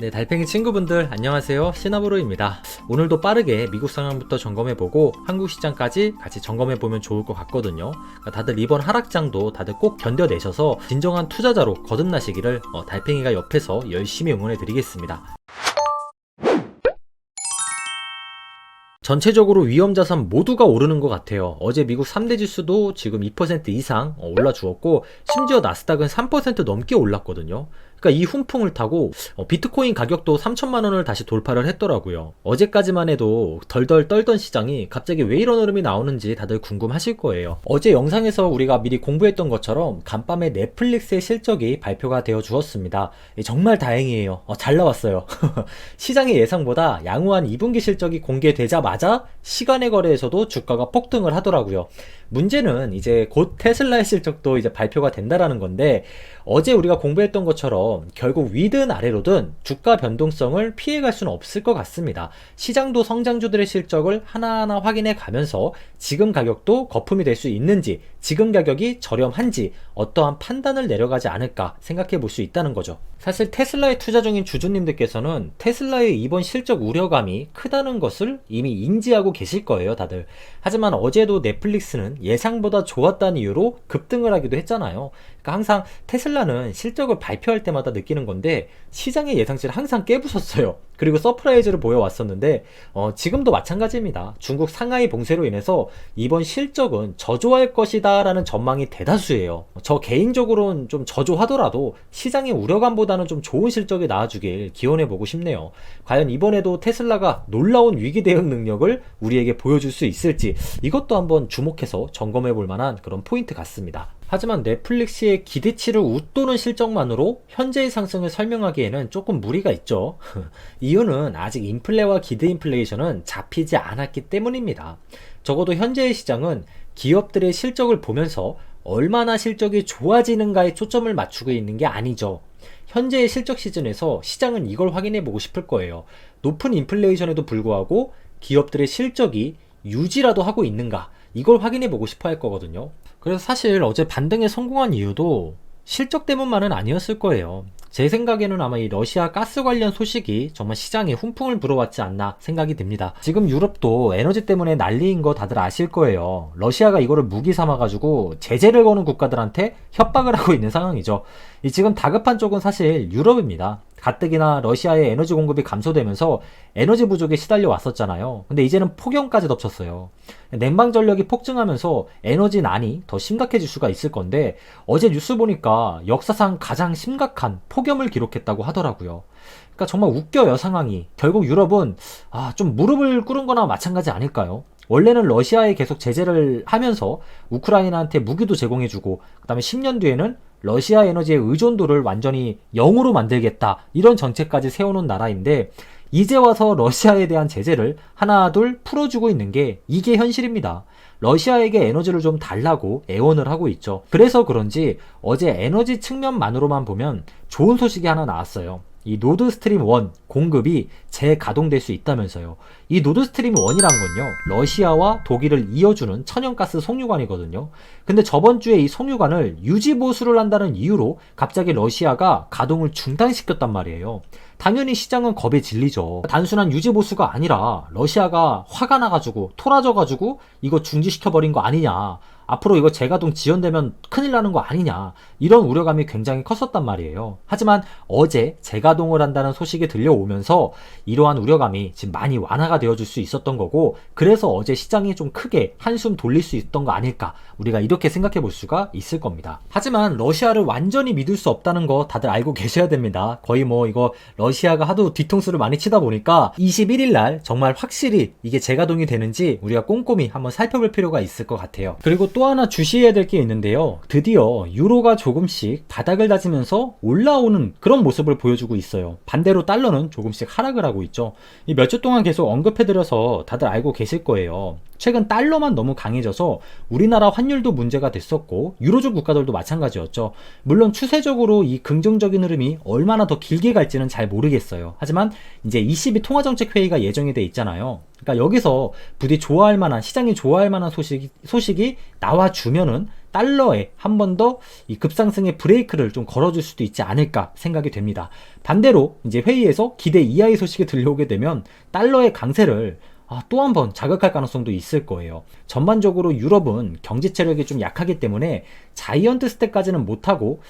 네, 달팽이 친구분들 안녕하세요. 시나브로입니다. 오늘도 빠르게 미국 상황부터 점검해보고 한국 시장까지 같이 점검해보면 좋을 것 같거든요. 그러니까 다들 이번 하락장도 다들 꼭 견뎌내셔서 진정한 투자자로 거듭나시기를 달팽이가 옆에서 열심히 응원해드리겠습니다. 전체적으로 위험자산 모두가 오르는 것 같아요. 어제 미국 3대 지수도 지금 2% 이상 올라주었고, 심지어 나스닥은 3% 넘게 올랐거든요. 그러니까 이 훈풍을 타고 비트코인 가격도 3천만 원을 다시 돌파를 했더라고요. 어제까지만 해도 덜덜 떨던 시장이 갑자기 왜 이런 흐름이 나오는지 다들 궁금하실 거예요. 어제 영상에서 우리가 미리 공부했던 것처럼 간밤에 넷플릭스의 실적이 발표가 되어 주었습니다. 정말 다행이에요. 잘 나왔어요. 시장의 예상보다 양호한 2분기 실적이 공개되자마자 시간의 거래에서도 주가가 폭등을 하더라고요. 문제는 이제 곧 테슬라의 실적도 이제 발표가 된다라는 건데, 어제 우리가 공부했던 것처럼 결국 위든 아래로든 주가 변동성을 피해갈 수는 없을 것 같습니다. 시장도 성장주들의 실적을 하나하나 확인해 가면서 지금 가격도 거품이 될 수 있는지, 지금 가격이 저렴한지 어떠한 판단을 내려가지 않을까 생각해 볼 수 있다는 거죠. 사실 테슬라에 투자 중인 주주님들께서는 테슬라의 이번 실적 우려감이 크다는 것을 이미 인지하고 계실 거예요, 다들. 하지만 어제도 넷플릭스는 예상보다 좋았다는 이유로 급등을 하기도 했잖아요. 그러니까 항상 테슬라는 실적을 발표할 때마다 느끼는 건데, 시장의 예상치를 항상 깨부쉈어요. 그리고 서프라이즈를 보여왔었는데 지금도 마찬가지입니다. 중국 상하이 봉쇄로 인해서 이번 실적은 저조할 것이다 라는 전망이 대다수예요. 저 개인적으로는 좀 저조하더라도 시장의 우려감보다는 좀 좋은 실적이 나와주길 기원해보고 싶네요. 과연 이번에도 테슬라가 놀라운 위기 대응 능력을 우리에게 보여줄 수 있을지, 이것도 한번 주목해서 점검해볼 만한 그런 포인트 같습니다. 하지만 넷플릭스의 기대치를 웃도는 실적만으로 현재의 상승을 설명하기에는 조금 무리가 있죠. 이유는 아직 인플레와 기대 인플레이션은 잡히지 않았기 때문입니다. 적어도 현재의 시장은 기업들의 실적을 보면서 얼마나 실적이 좋아지는가에 초점을 맞추고 있는 게 아니죠. 현재의 실적 시즌에서 시장은 이걸 확인해 보고 싶을 거예요. 높은 인플레이션에도 불구하고 기업들의 실적이 유지라도 하고 있는가, 이걸 확인해 보고 싶어 할 거거든요. 그래서 사실 어제 반등에 성공한 이유도 실적 때문만은 아니었을 거예요. 제 생각에는 아마 이 러시아 가스 관련 소식이 정말 시장에 훈풍을 불어왔지 않나 생각이 듭니다. 지금 유럽도 에너지 때문에 난리인 거 다들 아실 거예요. 러시아가 이거를 무기 삼아가지고 제재를 거는 국가들한테 협박을 하고 있는 상황이죠. 지금 다급한 쪽은 사실 유럽입니다. 가뜩이나 러시아의 에너지 공급이 감소되면서 에너지 부족에 시달려 왔었잖아요. 근데 이제는 폭염까지 덮쳤어요. 냉방 전력이 폭증하면서 에너지 난이 더 심각해질 수가 있을 건데, 어제 뉴스 보니까 역사상 가장 심각한 폭염을 기록했다고 하더라고요. 그러니까 정말 웃겨요, 상황이. 결국 유럽은 좀 무릎을 꿇은 거나 마찬가지 아닐까요? 원래는 러시아에 계속 제재를 하면서 우크라이나한테 무기도 제공해주고, 그 다음에 10년 뒤에는 러시아 에너지의 의존도를 완전히 0으로 만들겠다, 이런 정책까지 세워놓은 나라인데, 이제 와서 러시아에 대한 제재를 하나 둘 풀어주고 있는 게 이게 현실입니다. 러시아에게 에너지를 좀 달라고 애원을 하고 있죠. 그래서 그런지 어제 에너지 측면만으로만 보면 좋은 소식이 하나 나왔어요. 이 노드스트림 1 공급이 재가동될 수 있다면서요. 이 노드스트림 1이란 건요, 러시아와 독일을 이어주는 천연가스 송유관이거든요. 근데 저번 주에 이 송유관을 유지보수를 한다는 이유로 갑자기 러시아가 가동을 중단시켰단 말이에요. 당연히 시장은 겁에 질리죠. 단순한 유지보수가 아니라 러시아가 화가 나가지고 토라져가지고 이거 중지시켜버린 거 아니냐, 앞으로 이거 재가동 지연되면 큰일 나는 거 아니냐, 이런 우려감이 굉장히 컸었단 말이에요. 하지만 어제 재가동을 한다는 소식이 들려오면서 이러한 우려감이 지금 많이 완화가 되어줄 수 있었던 거고, 그래서 어제 시장이 좀 크게 한숨 돌릴 수 있던 거 아닐까, 우리가 이렇게 생각해 볼 수가 있을 겁니다. 하지만 러시아를 완전히 믿을 수 없다는 거 다들 알고 계셔야 됩니다. 거의 이거 러시아가 하도 뒤통수를 많이 치다 보니까 21일 날 정말 확실히 이게 재가동이 되는지 우리가 꼼꼼히 한번 살펴볼 필요가 있을 것 같아요. 그리고 또 하나 주시해야 될 게 있는데요. 드디어 유로가 조금씩 바닥을 다지면서 올라오는 그런 모습을 보여주고 있어요. 반대로 달러는 조금씩 하락을 하고 있죠. 이 몇 주 동안 계속 언급해드려서 다들 알고 계실 거예요. 최근 달러만 너무 강해져서 우리나라 환율도 문제가 됐었고, 유로존 국가들도 마찬가지였죠. 물론 추세적으로 이 긍정적인 흐름이 얼마나 더 길게 갈지는 잘 모르겠어요. 하지만 이제 22 통화정책회의가 예정이 돼 있잖아요. 그러니까 여기서 부디 좋아할 만한, 시장이 좋아할 만한 소식이 나와주면은 달러에 한 번 더 이 급상승의 브레이크를 좀 걸어줄 수도 있지 않을까 생각이 됩니다. 반대로 이제 회의에서 기대 이하의 소식이 들려오게 되면 달러의 강세를 또 한 번 자극할 가능성도 있을 거예요. 전반적으로 유럽은 경제 체력이 좀 약하기 때문에 자이언트 스텝까지는 못하고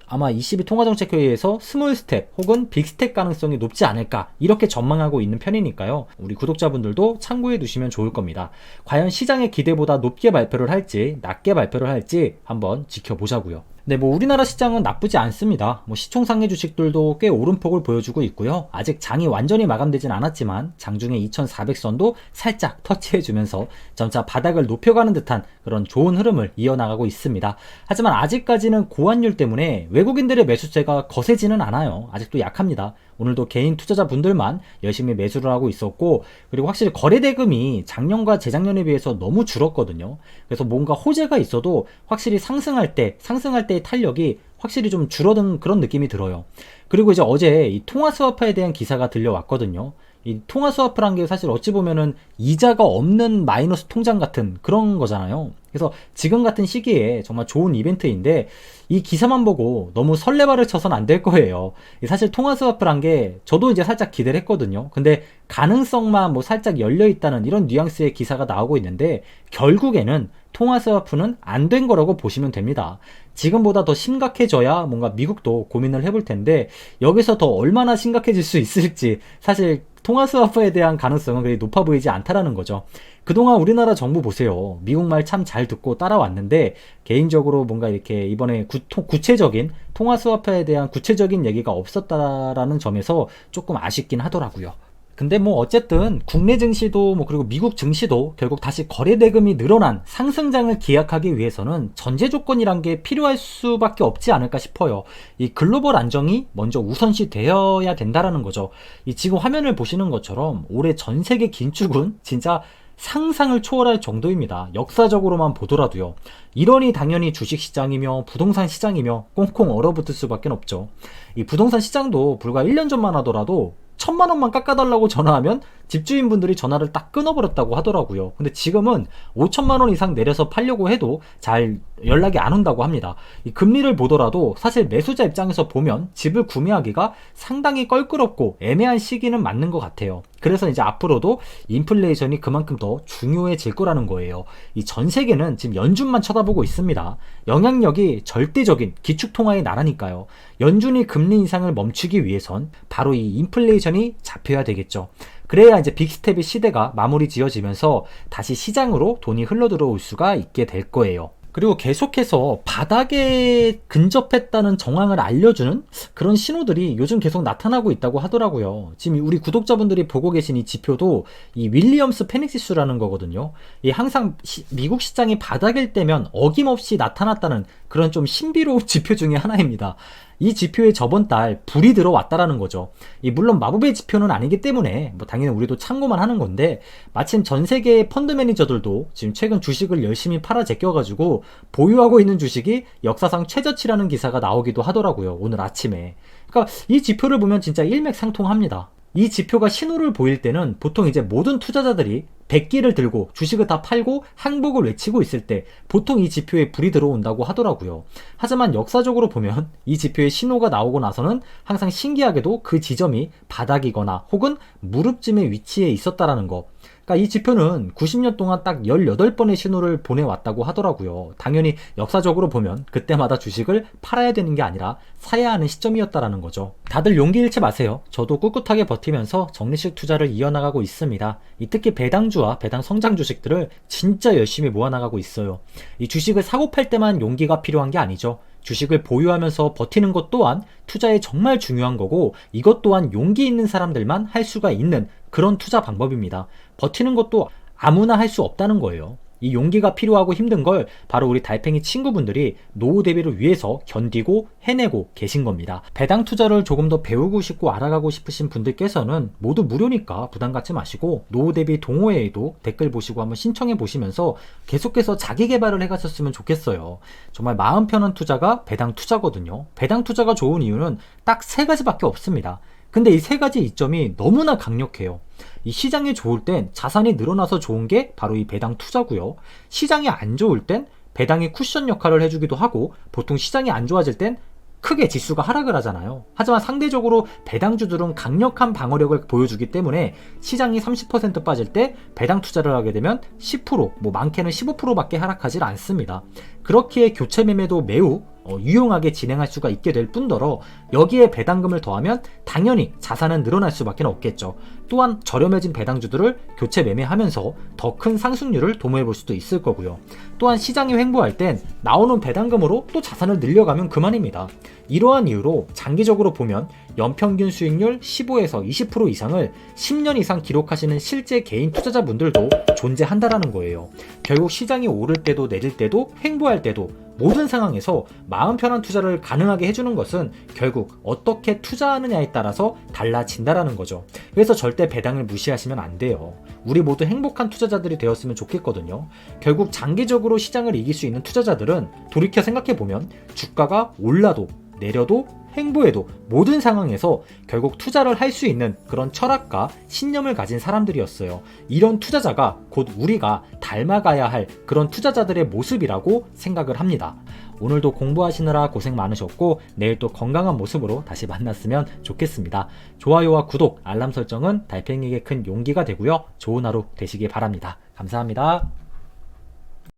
아마 ECB 통화정책회의에서 스몰 스텝 혹은 빅 스텝 가능성이 높지 않을까 이렇게 전망하고 있는 편이니까요. 우리 구독자분들도 참고해 두시면 좋을 겁니다. 과연 시장의 기대보다 높게 발표를 할지 낮게 발표를 할지 한번 지켜보자고요. 네, 우리나라 시장은 나쁘지 않습니다. 시총상위 주식들도 꽤 오름폭을 보여주고 있고요. 아직 장이 완전히 마감되진 않았지만 장중에 2400선도 살짝 터치해주면서 점차 바닥을 높여가는 듯한 그런 좋은 흐름을 이어나가고 있습니다. 하지만 아직까지는 고환율 때문에 외국인들의 매수세가 거세지는 않아요. 아직도 약합니다. 오늘도 개인 투자자분들만 열심히 매수를 하고 있었고, 그리고 확실히 거래대금이 작년과 재작년에 비해서 너무 줄었거든요. 그래서 뭔가 호재가 있어도 확실히 상승할 때의 탄력이 확실히 좀 줄어든 그런 느낌이 들어요. 그리고 이제 어제 이 통화스와프에 대한 기사가 들려왔거든요. 이 통화스와프란 게 사실 어찌 보면은 이자가 없는 마이너스 통장 같은 그런 거잖아요. 그래서 지금 같은 시기에 정말 좋은 이벤트인데 이 기사만 보고 너무 설레발을 쳐서는 안 될 거예요. 사실 통화스와프란 게 저도 이제 살짝 기대를 했거든요. 근데 가능성만 살짝 열려 있다는 이런 뉘앙스의 기사가 나오고 있는데 결국에는 통화스와프는 안 된 거라고 보시면 됩니다. 지금보다 더 심각해져야 뭔가 미국도 고민을 해볼 텐데 여기서 더 얼마나 심각해질 수 있을지 사실 통화스와프에 대한 가능성은 그리 높아 보이지 않다라는 거죠. 그동안 우리나라 정부 보세요. 미국 말 참 잘 듣고 따라왔는데 개인적으로 뭔가 이렇게 이번에 구체적인 통화스와프에 대한 구체적인 얘기가 없었다라는 점에서 조금 아쉽긴 하더라고요. 근데 어쨌든 국내 증시도 그리고 미국 증시도 결국 다시 거래대금이 늘어난 상승장을 기약하기 위해서는 전제 조건이란 게 필요할 수밖에 없지 않을까 싶어요. 이 글로벌 안정이 먼저 우선시 되어야 된다라는 거죠. 이 지금 화면을 보시는 것처럼 올해 전 세계 긴축은 진짜 상상을 초월할 정도입니다. 역사적으로만 보더라도요. 이러니 당연히 주식시장이며 부동산 시장이며 꽁꽁 얼어붙을 수밖에 없죠. 이 부동산 시장도 불과 1년 전만 하더라도 1000만원만 깎아달라고 전화하면 집주인분들이 전화를 딱 끊어버렸다고 하더라고요. 근데 지금은 5천만원 이상 내려서 팔려고 해도 잘 연락이 안 온다고 합니다. 이 금리를 보더라도 사실 매수자 입장에서 보면 집을 구매하기가 상당히 껄끄럽고 애매한 시기는 맞는 것 같아요. 그래서 이제 앞으로도 인플레이션이 그만큼 더 중요해질 거라는 거예요. 이 전 세계는 지금 연준만 쳐다보고 있습니다. 영향력이 절대적인 기축통화의 나라니까요. 연준이 금리 인상을 멈추기 위해선 바로 이 인플레이션이 잡혀야 되겠죠. 그래야 이제 빅스텝의 시대가 마무리 지어지면서 다시 시장으로 돈이 흘러들어올 수가 있게 될 거예요. 그리고 계속해서 바닥에 근접했다는 정황을 알려주는 그런 신호들이 요즘 계속 나타나고 있다고 하더라고요. 지금 우리 구독자분들이 보고 계신 이 지표도 이 윌리엄스 페닉지수라는 거거든요. 이 항상 미국 시장이 바닥일 때면 어김없이 나타났다는 그런 좀 신비로운 지표 중에 하나입니다. 이 지표에 저번 달 불이 들어왔다라는 거죠. 물론 마법의 지표는 아니기 때문에 당연히 우리도 참고만 하는 건데 마침 전 세계의 펀드 매니저들도 지금 최근 주식을 열심히 팔아 제껴가지고 보유하고 있는 주식이 역사상 최저치라는 기사가 나오기도 하더라고요. 오늘 아침에. 그러니까 이 지표를 보면 진짜 일맥상통합니다. 이 지표가 신호를 보일 때는 보통 이제 모든 투자자들이 백기를 들고 주식을 다 팔고 항복을 외치고 있을 때 보통 이 지표에 불이 들어온다고 하더라고요. 하지만 역사적으로 보면 이 지표의 신호가 나오고 나서는 항상 신기하게도 그 지점이 바닥이거나 혹은 무릎쯤에 위치해 있었다라는 거. 그러니까 이 지표는 90년 동안 딱 18번의 신호를 보내왔다고 하더라고요. 당연히 역사적으로 보면 그때마다 주식을 팔아야 되는 게 아니라 사야 하는 시점이었다라는 거죠. 다들 용기 잃지 마세요. 저도 꿋꿋하게 버티면서 적리식 투자를 이어나가고 있습니다. 특히 배당주와 배당 성장 주식들을 진짜 열심히 모아나가고 있어요. 이 주식을 사고 팔 때만 용기가 필요한 게 아니죠. 주식을 보유하면서 버티는 것 또한 투자에 정말 중요한 거고 이것 또한 용기 있는 사람들만 할 수가 있는 그런 투자 방법입니다. 버티는 것도 아무나 할 수 없다는 거예요. 이 용기가 필요하고 힘든 걸 바로 우리 달팽이 친구분들이 노후 대비를 위해서 견디고 해내고 계신 겁니다. 배당 투자를 조금 더 배우고 싶고 알아가고 싶으신 분들께서는 모두 무료니까 부담 갖지 마시고 노후 대비 동호회에도 댓글 보시고 한번 신청해 보시면서 계속해서 자기 개발을 해가셨으면 좋겠어요. 정말 마음 편한 투자가 배당 투자거든요. 배당 투자가 좋은 이유는 딱 3가지밖에 없습니다. 근데 이 3가지 이점이 너무나 강력해요. 이 시장이 좋을 땐 자산이 늘어나서 좋은 게 바로 이 배당 투자고요. 시장이 안 좋을 땐 배당이 쿠션 역할을 해주기도 하고 보통 시장이 안 좋아질 땐 크게 지수가 하락을 하잖아요. 하지만 상대적으로 배당주들은 강력한 방어력을 보여주기 때문에 시장이 30% 빠질 때 배당 투자를 하게 되면 10%, 뭐 많게는 15%밖에 하락하지 않습니다. 그렇기에 교체 매매도 매우 유용하게 진행할 수가 있게 될 뿐더러 여기에 배당금을 더하면 당연히 자산은 늘어날 수밖에 없겠죠. 또한 저렴해진 배당주들을 교체 매매하면서 더 큰 상승률을 도모해 볼 수도 있을 거고요. 또한 시장이 횡보할 땐 나오는 배당금으로 또 자산을 늘려가면 그만입니다. 이러한 이유로 장기적으로 보면 연평균 수익률 15에서 20% 이상을 10년 이상 기록하시는 실제 개인 투자자분들도 존재한다라는 거예요. 결국 시장이 오를 때도 내릴 때도 횡보할 때도 모든 상황에서 마음 편한 투자를 가능하게 해주는 것은 결국 어떻게 투자하느냐에 따라서 달라진다라는 거죠. 그래서 절대 배당을 무시하시면 안 돼요. 우리 모두 행복한 투자자들이 되었으면 좋겠거든요. 결국 장기적으로 시장을 이길 수 있는 투자자들은 돌이켜 생각해보면 주가가 올라도 내려도 횡보해도 모든 상황에서 결국 투자를 할 수 있는 그런 철학과 신념을 가진 사람들이었어요. 이런 투자자가 곧 우리가 닮아가야 할 그런 투자자들의 모습이라고 생각을 합니다. 오늘도 공부하시느라 고생 많으셨고 내일 또 건강한 모습으로 다시 만났으면 좋겠습니다. 좋아요와 구독, 알람 설정은 달팽이에게 큰 용기가 되고요. 좋은 하루 되시길 바랍니다. 감사합니다.